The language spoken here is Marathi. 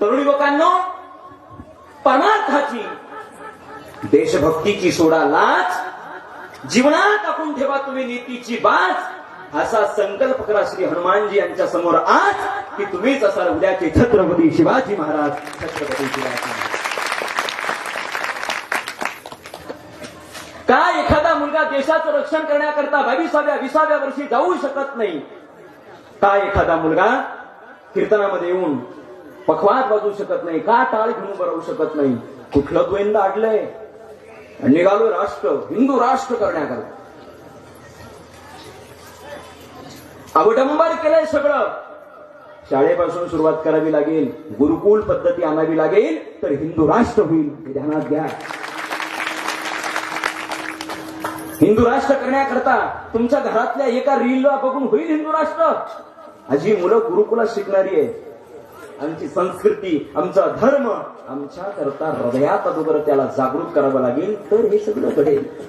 तरुण युवकांनो, परमार्थाची, देशभक्तीची सोडा लाच, जीवनात टाकून ठेवा तुम्ही नीतीची बाज, असा संकल्प करा श्री हनुमानजी यांच्या समोर आज, की तुम्हीच असाल उद्याचे छत्रपती शिवाजी महाराज. छत्रपती शिवाजी महाराज. का एखादा मुलगा देशाचं रक्षण करण्याकरता 22व्या वर्षी जाऊ शकत नाही? का एखादा मुलगा कीर्तनामध्ये येऊन पखवाद वाजवू शकत नाही? का टाळ घेऊन उभं राहू शकत नाही? कुठलं द्वैंद अडलंय? निघालो राष्ट्र, हिंदू राष्ट्र करण्याकरता. अवडंबर केलंय सगळं. शाळेपासून सुरुवात करावी लागेल, गुरुकुल पद्धती आणावी लागेल, तर हिंदू राष्ट्र होईल. हे ध्यानात घ्या. हिंदू राष्ट्र करण्याकरता तुमच्या घरातल्या एका रीलला बघून होईल हिंदू राष्ट्र? अशी मुलं गुरुकुलात शिकणारी आहे. आमची संस्कृती, आमचा धर्म आमच्या करता हृदयात अगोदर त्याला जागृत करावं लागेल, तर हे सगळं घडेल.